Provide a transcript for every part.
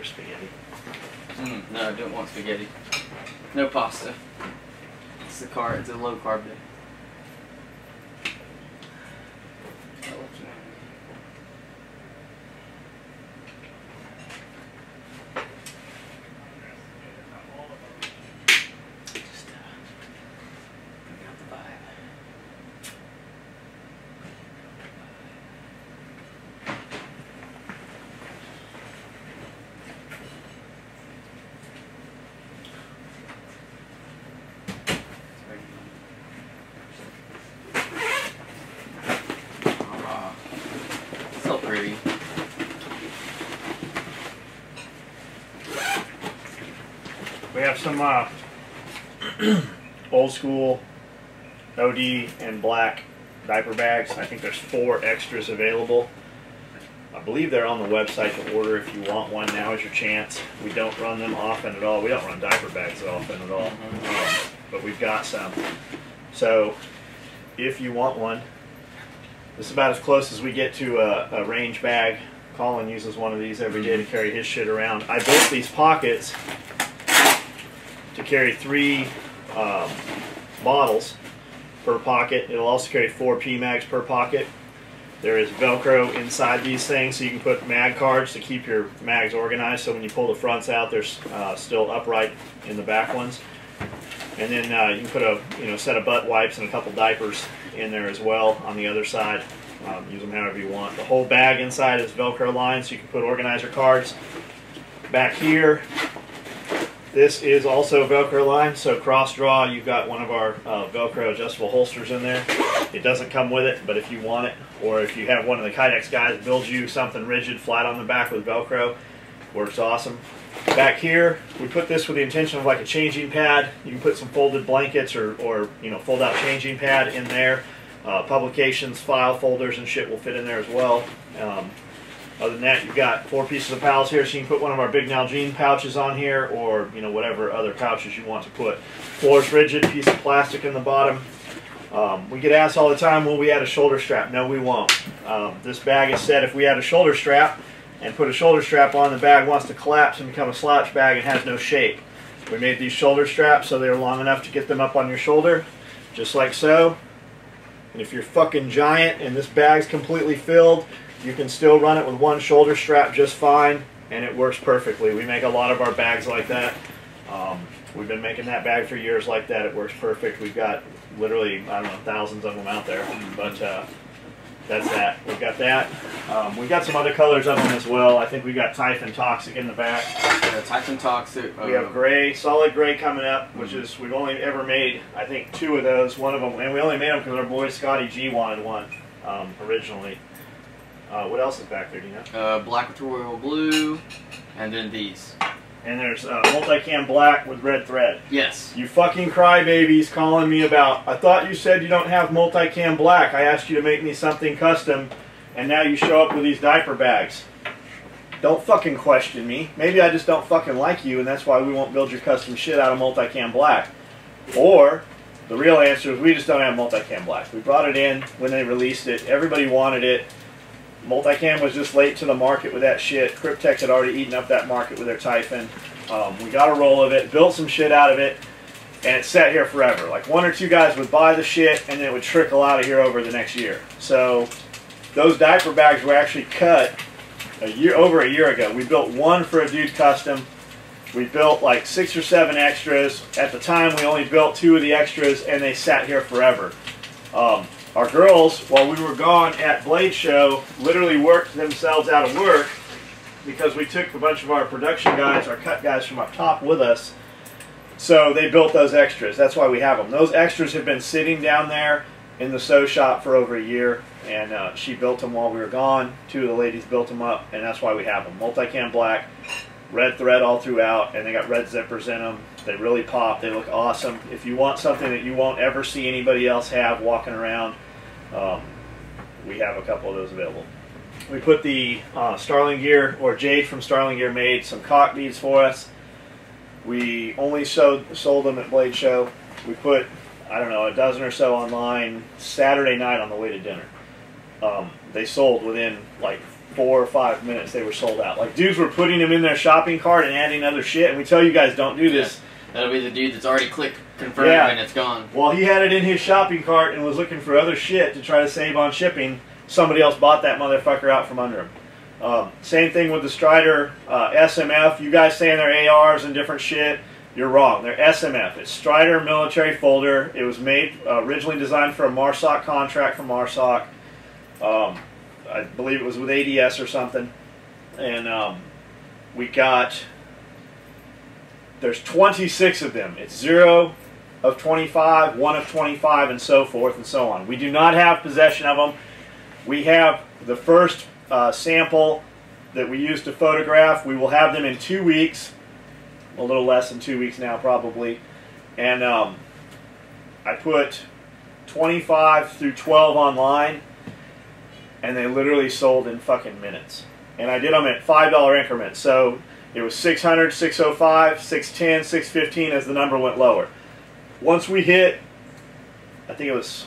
for spaghetti. No, I don't want spaghetti. No pasta. It's a low carb day. So pretty. We have some old school OD and black diaper bags. I think there's 4 extras available. I believe they're on the website to order if you want one. Now is your chance. We don't run them often at all. We don't run diaper bags often at all, but we've got some. So if you want one, this is about as close as we get to a range bag. Colin uses one of these every day to carry his shit around. I built these pockets to carry 3 bottles per pocket. It'll also carry 4 PMags per pocket. There is Velcro inside these things, so you can put mag cards to keep your mags organized, so when you pull the fronts out, they're still upright in the back ones. And then you can put a set of butt wipes and a couple diapers in there as well on the other side. Use them however you want. The whole bag inside is Velcro lined, so you can put organizer cards. Back here, this is also Velcro lined, so cross draw, you've got one of our Velcro adjustable holsters in there. It doesn't come with it, but if you want it, or if you have one of the Kydex guys build you something rigid flat on the back with Velcro, works awesome. Back here, we put this with the intention of like a changing pad. You can put some folded blankets or fold out changing pad in there. Publications, file folders and shit will fit in there as well. Other than that, you've got 4 pieces of pouches here, so you can put one of our big Nalgene pouches on here, or whatever other pouches you want to put. Floor's rigid, piece of plastic in the bottom. We get asked all the time, will we add a shoulder strap? No, we won't. This bag is set if we add a shoulder strap and put a shoulder strap on, the bag wants to collapse and become a slouch bag and has no shape. We made these shoulder straps so they're long enough to get them up on your shoulder, just like so. And if you're fucking giant and this bag's completely filled, you can still run it with one shoulder strap just fine, and it works perfectly. We make a lot of our bags like that. We've been making that bag for years like that. It works perfect. We've got literally, I don't know, thousands of them out there. But that's that. We've got that. We've got some other colors of them as well. I think we've got Typhon Toxic in the back. Yeah, Typhon Toxic. We have gray, solid gray coming up, which is, we've only ever made, I think, 2 of those. One of them, and we only made them because our boy Scotty G wanted one originally. What else is back there, do you know? Black with royal blue, and then these. And there's multicam black with red thread. Yes. You fucking crybabies calling me about, I thought you said you don't have multicam black. I asked you to make me something custom, and now you show up with these diaper bags. Don't fucking question me. Maybe I just don't fucking like you, and that's why we won't build your custom shit out of multicam black. Or, the real answer is we just don't have multicam black. We brought it in when they released it. Everybody wanted it. Multicam was just late to the market with that shit. Cryptex had already eaten up that market with their Typhon. We got a roll of it, built some shit out of it, and it sat here forever. Like 1 or 2 guys would buy the shit, and then it would trickle out of here over the next year. So those diaper bags were actually cut over a year ago. We built one for a dude custom. We built like 6 or 7 extras. At the time, we only built 2 of the extras, and they sat here forever. Our girls, while we were gone at Blade Show, literally worked themselves out of work because we took a bunch of our production guys, our cut guys from up top with us. So they built those extras. That's why we have them. Those extras have been sitting down there in the sew shop for over a year, and she built them while we were gone. 2 of the ladies built them up, and that's why we have them. Multicam black, red thread all throughout, and they got red zippers in them. They really pop. They look awesome. If you want something that you won't ever see anybody else have walking around, we have a couple of those available. We put the Starling Gear, or Jade from Starling Gear made some cock beads for us. We only sold them at Blade Show. We put, I don't know, a dozen or so online Saturday night on the way to dinner. They sold within like 4 or 5 minutes they were sold out. Like, dudes were putting them in their shopping cart and adding other shit, and we tell you guys don't do this. That'll be the dude that's already clicked confirm and it's gone. Well, he had it in his shopping cart and was looking for other shit to try to save on shipping. Somebody else bought that motherfucker out from under him. Same thing with the Strider SMF. You guys saying they're ARs and different shit, you're wrong. They're SMF. It's Strider Military Folder. It was made, originally designed for a MARSOC contract from MARSOC. I believe it was with ADS or something. And we got, there's 26 of them. It's 0 of 25, 1 of 25, and so forth and so on. We do not have possession of them. We have the first sample that we used to photograph. We will have them in 2 weeks, a little less than 2 weeks now probably. And I put 25 through 12 online, and they literally sold in fucking minutes. And I did them at $5 increments. So it was 600, 605, 610, 615 as the number went lower. Once we hit, I think it was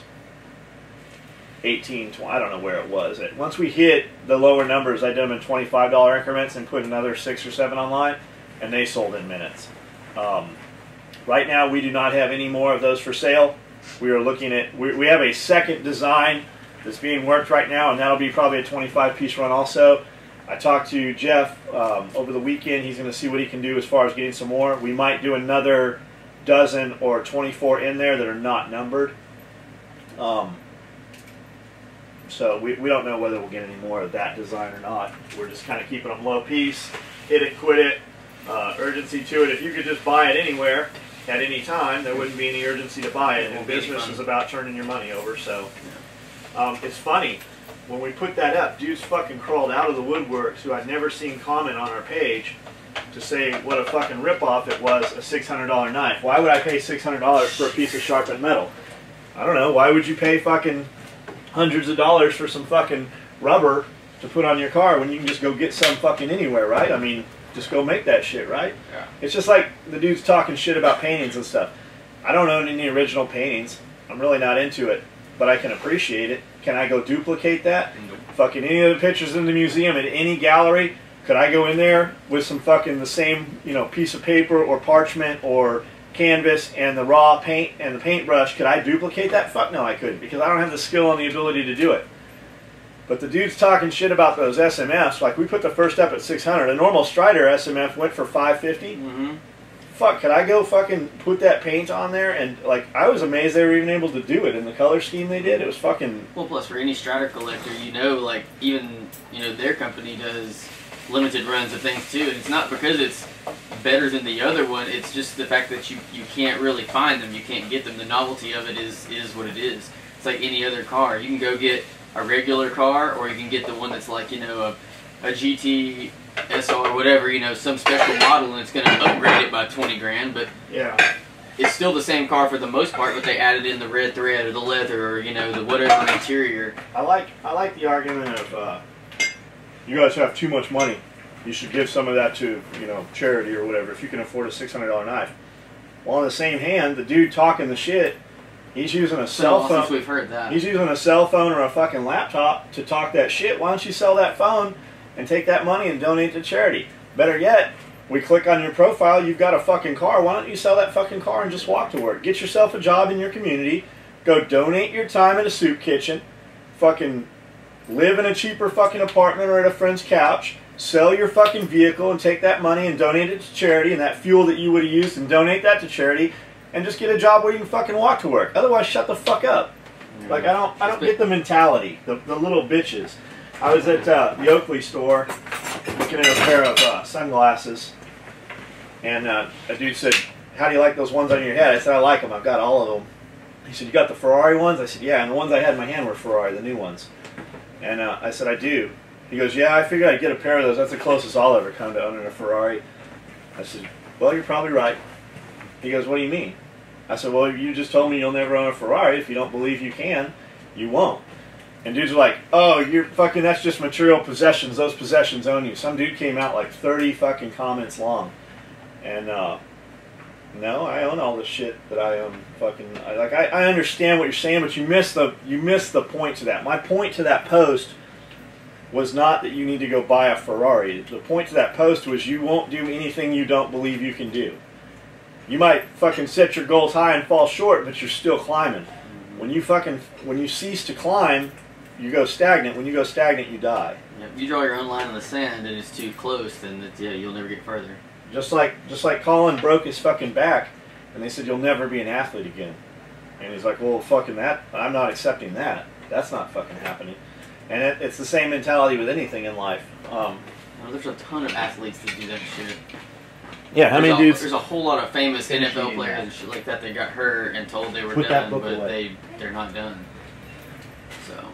18, 20, I don't know where it was. Once we hit the lower numbers, I did them in $25 increments and put another 6 or 7 online, and they sold in minutes. Right now, we do not have any more of those for sale. We are looking at, we have a second design that's being worked right now, and that'll be probably a 25-piece run also. I talked to Jeff over the weekend. He's going to see what he can do as far as getting some more. We might do another dozen or 24 in there that are not numbered. So we don't know whether we'll get any more of that design or not. We're just kind of keeping them low piece, hit it, quit it, urgency to it. If you could just buy it anywhere at any time, there wouldn't be any urgency to buy it. And business is about turning your money over. So it's funny. When we put that up, dudes fucking crawled out of the woodworks who I'd never seen comment on our page to say what a fucking ripoff it was, a $600 knife. Why would I pay $600 for a piece of sharpened metal? I don't know. Why would you pay fucking hundreds of dollars for some fucking rubber to put on your car when you can just go get some fucking anywhere, right? I mean, just go make that shit, right? Yeah. It's just like the dudes talking shit about paintings and stuff. I don't own any original paintings. I'm really not into it, but I can appreciate it. Can I go duplicate that? Nope. Fucking any of the pictures in the museum at any gallery, could I go in there with some fucking the same, you know, piece of paper or parchment or canvas and the raw paint and the paintbrush? Could I duplicate that? Fuck no, I couldn't, because I don't have the skill and the ability to do it. But the dudes talking shit about those SMFs, like we put the first up at 600. A normal Strider SMF went for 550. Mm-hmm. Fuck, could I go fucking put that paint on there? And like, I was amazed they were even able to do it in the color scheme they did. It was fucking. Well, plus for any Strider collector, you know, like even, you know, their company does limited runs of things too, and it's not because it's better than the other one. It's just the fact that you can't really find them, you can't get them. The novelty of it is what it is. It's like any other car. You can go get a regular car, or you can get the one that's like, you know, a GT SR or whatever, you know, some special model, and it's going to upgrade it by 20 grand. But yeah, it's still the same car for the most part, but they added in the red thread or the leather or, you know, the whatever interior. I like the argument of you guys have too much money. You should give some of that to, you know, charity or whatever if you can afford a $600 knife. Well, on the same hand, the dude talking the shit, he's using a cell phone. Since we've heard that. He's using a cell phone or a fucking laptop to talk that shit. Why don't you sell that phone and take that money and donate to charity? Better yet, we click on your profile, you've got a fucking car. Why don't you sell that fucking car and just walk to work? Get yourself a job in your community. Go donate your time at a soup kitchen. Fucking live in a cheaper fucking apartment or at a friend's couch. Sell your fucking vehicle and take that money and donate it to charity, and that fuel that you would have used, and donate that to charity, and just get a job where you can fucking walk to work. Otherwise, shut the fuck up. Yeah. Like, I don't get the mentality, the little bitches. I was at the Oakley store looking at a pair of sunglasses, and a dude said, "How do you like those ones on your head?" I said, "I like them. I've got all of them." He said, "You got the Ferrari ones?" I said, "Yeah, and the ones I had in my hand were Ferrari, the new ones." And I said, "I do." He goes, "Yeah, I figured I'd get a pair of those. That's the closest I'll ever come to owning a Ferrari." I said, "Well, you're probably right." He goes, "What do you mean?" I said, "Well, you just told me you'll never own a Ferrari. If you don't believe you can, you won't." And dudes are like, "Oh, you're fucking, that's just material possessions. Those possessions own you." Some dude came out like 30 fucking comments long. And, no, I own all the shit that I own. Fucking, I understand what you're saying, but you missed the point to that. My point to that post was not that you need to go buy a Ferrari. The point to that post was you won't do anything you don't believe you can do. You might fucking set your goals high and fall short, but you're still climbing. When you cease to climb, you go stagnant. When you go stagnant, you die. Yeah, if you draw your own line in the sand and it's too close, then yeah, you'll never get further. Just like Colin broke his fucking back, and they said you'll never be an athlete again. And he's like, well, fucking that, I'm not accepting that. That's not fucking happening. And it's the same mentality with anything in life. Well, there's a ton of athletes that do that shit. Yeah, how many dudes? There's a whole lot of famous NFL players and shit like that that got hurt and told they were done, but they're not done. So,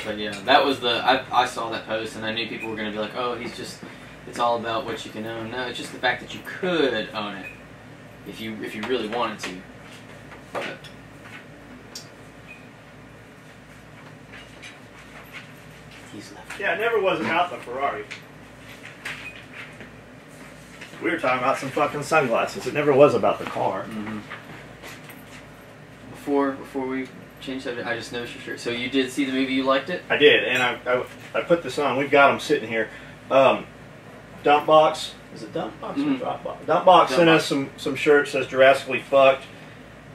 but yeah, that was I saw that post and I knew people were gonna be like, oh, it's all about what you can own. No, it's just the fact that you could own it if you really wanted to. But he's left. Yeah, it never was about the Ferrari. We were talking about some fucking sunglasses. It never was about the car. Mm-hmm. Before we change subject, I just noticed your shirt. So you did see the movie, you liked it? I did, and I put this on. We've got them sitting here. Dumpbox. Is it Dumpbox or Dropbox? Dumpbox sent us some shirts that says Jurassically Fucked.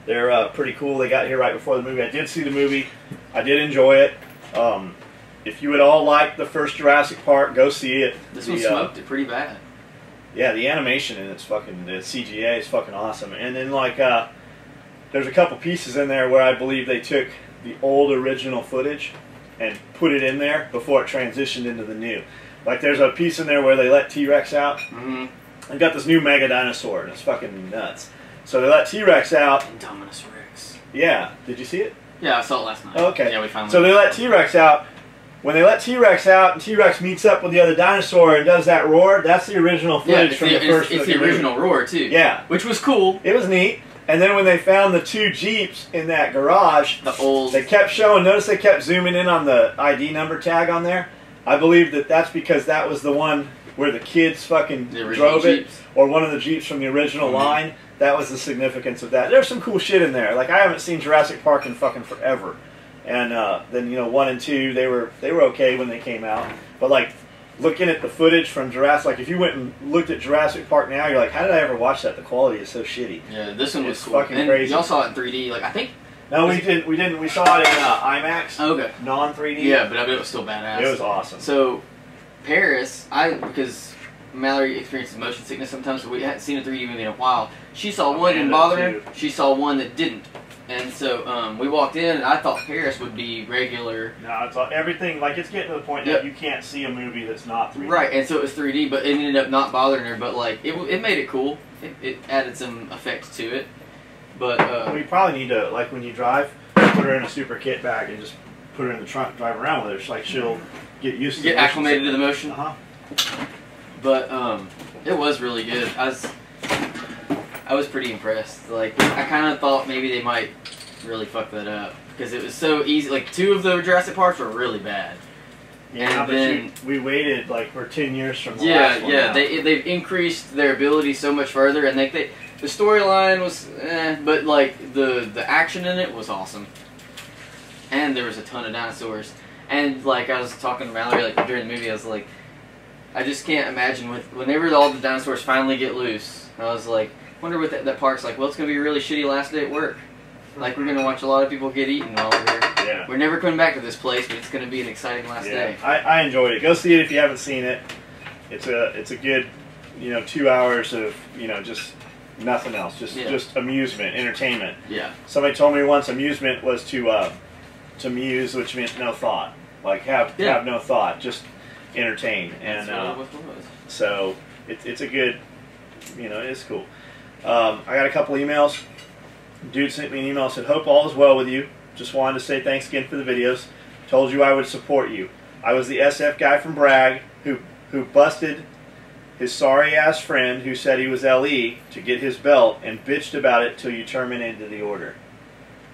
They're pretty cool. They got here right before the movie. I did see the movie. I did enjoy it. If you would all like the first Jurassic Park, go see it. This one smoked it pretty bad. Yeah, the animation in it's fucking, the CGA is fucking awesome. And then like, there's a couple pieces in there where I believe they took the old original footage and put it in there before it transitioned into the new. Like there's a piece in there where they let T-Rex out. Mm-hmm. And got this new mega dinosaur, and it's fucking nuts. So they let T-Rex out. Indominus Rex. Yeah, did you see it? Yeah, I saw it last night. Oh, okay. Yeah, we finally. So they let T-Rex out. When they let T-Rex out and T-Rex meets up with the other dinosaur and does that roar, that's the original footage from the first. It's the original roar too. Yeah, which was cool. It was neat. And then when they found the two Jeeps in that garage, they kept showing. Notice they kept zooming in on the ID number tag on there. I believe that's because that was the one where the kids fucking drove it, or one of the Jeeps from the original line. That was the significance of that. There's some cool shit in there. Like I haven't seen Jurassic Park in fucking forever. And then 1 and 2 they were okay when they came out, but like looking at the footage from Jurassic, like if you went and looked at Jurassic Park now, you're like, how did I ever watch that? The quality is so shitty. Yeah, this one was cool. Fucking crazy. Y'all saw it in 3D, like I think. No, we didn't. We saw it in IMAX. Okay. Non-3D. Yeah, but I mean, it was still badass. It was awesome. So Paris, because Mallory experiences motion sickness sometimes, so we hadn't seen a 3D movie in a while. She saw one, didn't bother her. She saw one that didn't. And so we walked in, and I thought Paris would be regular. No, it's everything. Like it's getting to the point that you can't see a movie that's not 3D. Right, and so it was 3D, but it ended up not bothering her. But like it made it cool. It added some effects to it. But we probably need to, like when you drive, put her in a super kit bag and just put her in the trunk, drive around with her. So like she'll get used to acclimated to the motion. Uh-huh. But it was really good. I was pretty impressed. Like I kind of thought maybe they might really fuck that up because it was so easy. Like 2 of the Jurassic Parks were really bad. Yeah, and but then we waited like for 10 years from the last one. Yeah, they've increased their ability so much further, and the storyline was, but like the action in it was awesome, and there was a ton of dinosaurs. And like I was talking to Mallory like during the movie, I was like, I just can't imagine whenever all the dinosaurs finally get loose. I was like, wonder what that park's like. Well, it's gonna be a really shitty last day at work. Like we're gonna watch a lot of people get eaten while we're here. Yeah. We're never coming back to this place, but it's gonna be an exciting last day. I enjoyed it. Go see it if you haven't seen it. It's a good 2 hours of just nothing else, just amusement, entertainment. Yeah. Somebody told me once amusement was to muse, which meant no thought. Like have no thought, just entertain. And so it's a good, it's cool. I got a couple emails. Dude sent me an email, said, hope all is well with you. Just wanted to say thanks again for the videos. Told you I would support you. I was the SF guy from Bragg who busted his sorry-ass friend who said he was LE to get his belt and bitched about it till you terminated the order.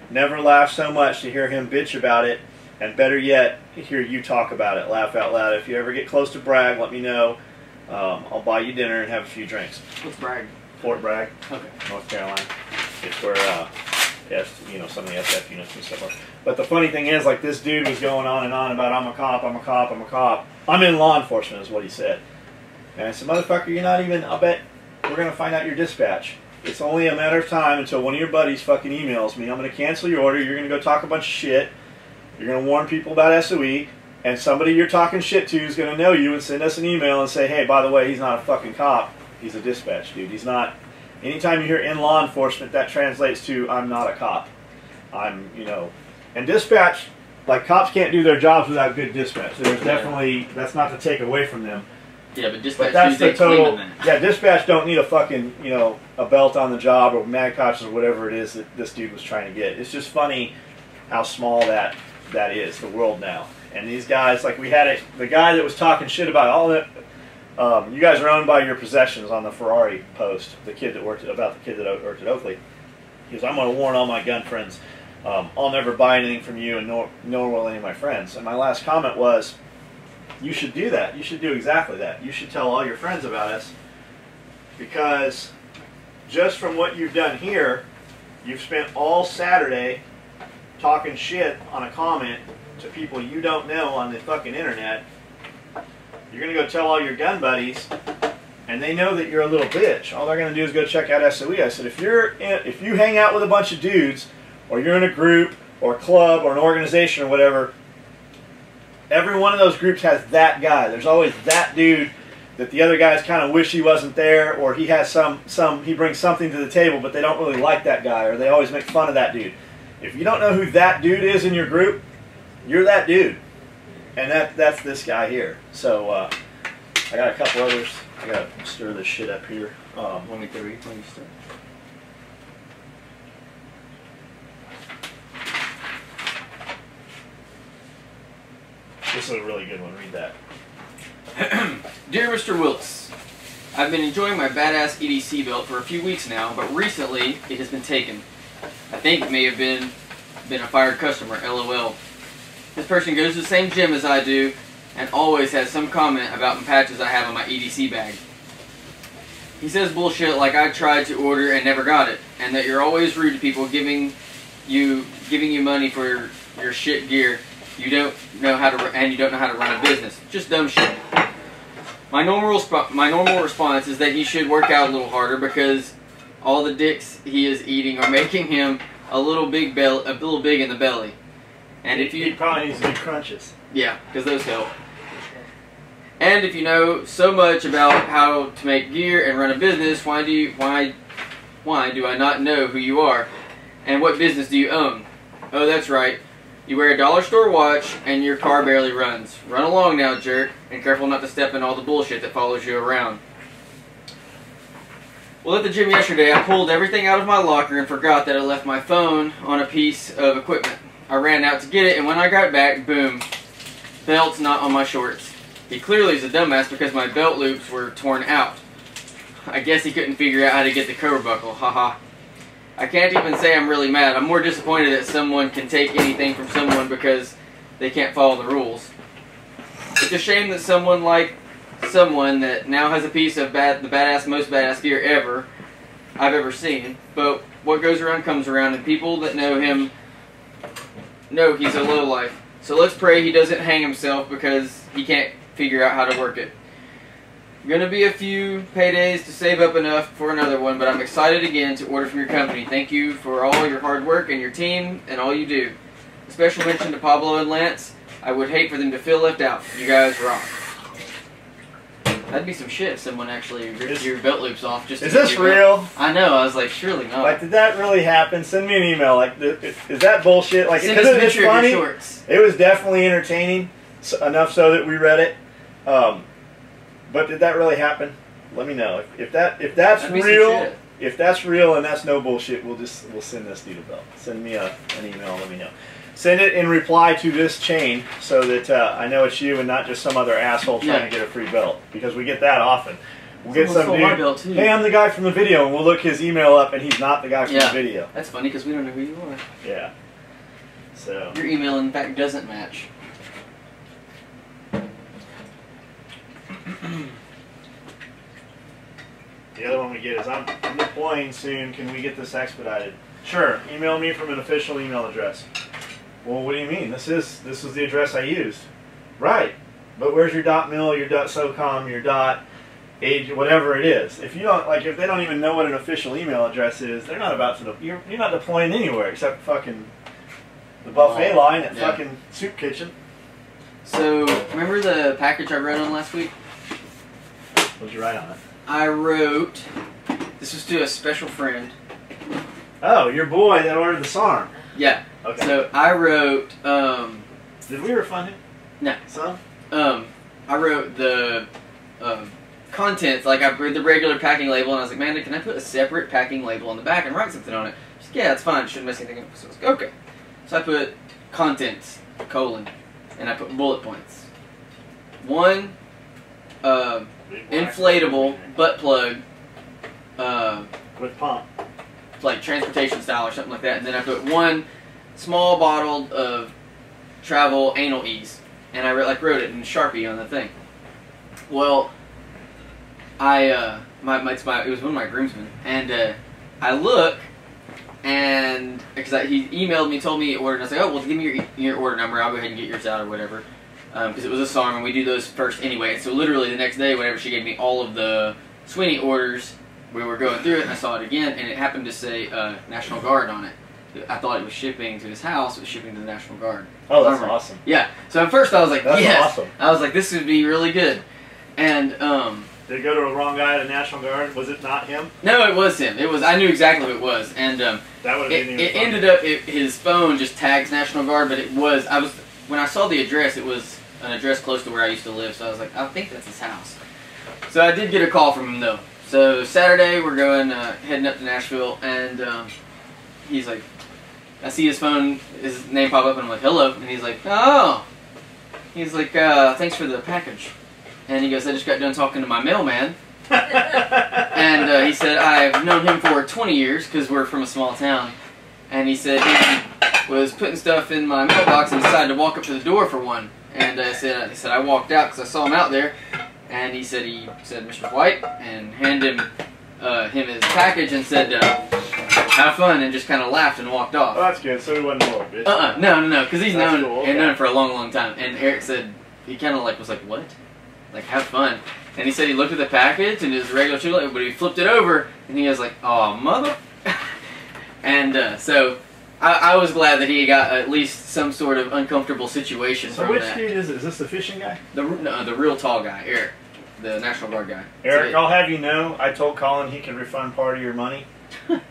Never laughed so much to hear him bitch about it, and better yet, hear you talk about it. Laugh out loud. If you ever get close to Bragg, let me know. I'll buy you dinner and have a few drinks. What's Bragg? Fort Bragg, okay, North Carolina. It's where you know, some of the SF units and stuff. But the funny thing is, like, this dude was going on and on about, I'm a cop, I'm a cop, I'm a cop. I'm in law enforcement is what he said. And I said, motherfucker, you're not even, I'll bet we're going to find out your dispatch. It's only a matter of time until one of your buddies fucking emails me. I'm going to cancel your order. You're going to go talk a bunch of shit. You're going to warn people about SOE. And somebody you're talking shit to is going to know you and send us an email and say, hey, by the way, he's not a fucking cop. He's a dispatch dude. He's not. Anytime you hear in law enforcement, that translates to I'm not a cop. I'm, you know. And dispatch, like, cops can't do their jobs without good dispatch. There's definitely, that's not to take away from them. Yeah, but dispatch, that's the total. Yeah, dispatch don't need a fucking, you know, a belt on the job or mag pouches or whatever it is that this dude was trying to get. It's just funny how small that is, the world now. And these guys, like, we had it, the guy that was talking shit about all that. You guys are owned by your possessions on the Ferrari post. The kid that worked about the kid that worked at Oakley. He goes, I'm going to warn all my gun friends. I'll never buy anything from you, and nor will any of my friends. And my last comment was, you should do that. You should do exactly that. You should tell all your friends about us, because just from what you've done here, you've spent all Saturday talking shit on a comment to people you don't know on the fucking internet. You're going to go tell all your gun buddies, and they know that you're a little bitch. All they're going to do is go check out SOE. I said, if you hang out with a bunch of dudes, or you're in a group, or a club, or an organization, or whatever, every one of those groups has that guy. There's always that dude that the other guys kind of wish he wasn't there, or he has he brings something to the table, but they don't really like that guy, or they always make fun of that dude. If you don't know who that dude is in your group, you're that dude. And that's this guy here. So I got a couple others. I got to stir this shit up here. Want me to read when you start? This is a really good one. Read that. Dear Mr. Wilkes, I've been enjoying my badass EDC belt for a few weeks now, but recently it has been taken. I think it may have been a fired customer, LOL. This person goes to the same gym as I do and always has some comment about the patches I have on my EDC bag. He says bullshit like I tried to order and never got it, and that you're always rude to people giving you money for your shit gear. You don't know how to run a business. Just dumb shit. My normal response is that he should work out a little harder, because all the dicks he is eating are making him a little big in the belly. And if he probably needs to do crunches. Yeah, because those help. And if you know so much about how to make gear and run a business, why do I not know who you are? And what business do you own? Oh, that's right. You wear a dollar store watch and your car barely runs. Run along now, jerk, and careful not to step in all the bullshit that follows you around. Well, at the gym yesterday, I pulled everything out of my locker and forgot that I left my phone on a piece of equipment. I ran out to get it, and when I got back, boom, belt's not on my shorts. He clearly is a dumbass because my belt loops were torn out. I guess he couldn't figure out how to get the cover buckle, haha. I can't even say I'm really mad. I'm more disappointed that someone can take anything from someone because they can't follow the rules. It's a shame that someone that now has a piece of most badass gear I've ever seen. But what goes around comes around, and people that know him know he's a lowlife. So let's pray he doesn't hang himself because he can't figure out how to work it. Gonna be a few paydays to save up enough for another one, but I'm excited again to order from your company. Thank you for all your hard work and your team and all you do. A special mention to Pablo and Lance. I would hate for them to feel left out. You guys rock. That'd be some shit if someone actually ripped your belt loops off. Just is this real? I know. I was like, surely not. Like, did that really happen? Send me an email. Like, is that bullshit? Like, because it's funny. It was definitely entertaining, enough so that we read it. But did that really happen? Let me know if that's real. If that's real and that's no bullshit, we'll send this dude a belt. Send me an email. Let me know. Send it in reply to this chain so that I know it's you and not just some other asshole trying to get a free belt, because we get that often. We'll get some dude. Hey, I'm the guy from the video, and we'll look his email up, and he's not the guy from the video. That's funny because we don't know who you are. Yeah. So your email, in fact, doesn't match. The other one we get is, I'm deploying soon. Can we get this expedited? Sure, email me from an official email address. Well, what do you mean? This is the address I used. Right, but where's your .mil, your .socom, your .age, whatever it is? If you don't if they don't even know what an official email address is, they're not about to. You're not deploying anywhere except fucking the buffet line at fucking Soup Kitchen. So remember the package I wrote on last week? What'd you write on it? I wrote. This was to a special friend. Oh, your boy that ordered the SARM. Yeah. Okay. So I wrote. Did we refund him? No. Some? I wrote the contents, like I read the regular packing label, and I was like, Amanda, can I put a separate packing label on the back and write something on it? She's like, yeah, it's fine. It shouldn't mess anything up. So I was like, okay. So I put contents, colon, and I put bullet points. One, inflatable butt plug, with pump. like transportation style or something like that. And then I put one small bottle of travel anal ease. And I wrote it in Sharpie on the thing. Well, it was one of my groomsmen, and I look, and because he emailed me, told me he ordered, and I was like, oh, well, give me your order number, I'll go ahead and get yours out or whatever, because it was a SARM, and we do those first anyway. And so literally the next day, whenever she gave me all of the Sweeney orders, we were going through it, and I saw it again, and it happened to say National Guard on it. I thought it was shipping to his house. It was shipping to the National Guard. Oh, that's awesome. Yeah. So at first I was like, that's yes. Awesome. I was like, this would be really good. And did it go to the wrong guy at the National Guard? Was it not him? No, it was him. It was. I knew exactly who it was. And that would have been it ended up his phone just tags National Guard, but it was. When I saw the address, it was an address close to where I used to live. So I was like, I think that's his house. So I did get a call from him though. So Saturday we're going heading up to Nashville, and he's like, I see his phone, his name pop up, and I'm like, hello. And he's like, oh. He's like, thanks for the package. And he goes, I just got done talking to my mailman. And he said, I've known him for 20 years, because we're from a small town. And he said he was putting stuff in my mailbox and decided to walk up to the door for one. And he said I walked out because I saw him out there. And he said Mr. White, and handed him his package and said, have fun, and just kind of laughed and walked off. Oh, that's good. So he wasn't a little bitch. No, because he's known cool. and known for a long, long time. And Eric said he kind of was like, what? Like, have fun. And he said he looked at the package and his regular chili, but he flipped it over and he was like, oh, mother. And so I was glad that he got at least some sort of uncomfortable situation from that. So which dude is it? Is this the fishing guy? The real tall guy, Eric, the National Guard guy. Eric, I'll have you know, I told Colin he can refund part of your money.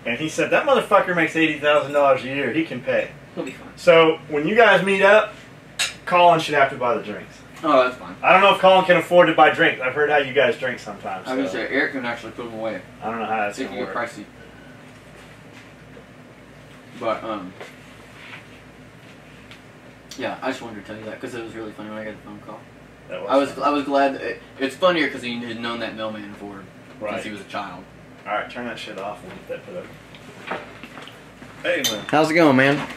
And he said, that motherfucker makes $80,000 a year. He can pay. He'll be fine. So when you guys meet up, Colin should have to buy the drinks. Oh, that's fine. I don't know if Colin can afford to buy drinks. I've heard how you guys drink sometimes. I was going to say, Eric can actually put them away. I don't know how that's going to work. pricey. But, yeah, I just wanted to tell you that because it was really funny when I got the phone call. I was glad that it's funnier because he had known that mailman since he was a child. Alright, turn that shit off and get that put up. Hey, man. How's it going, man?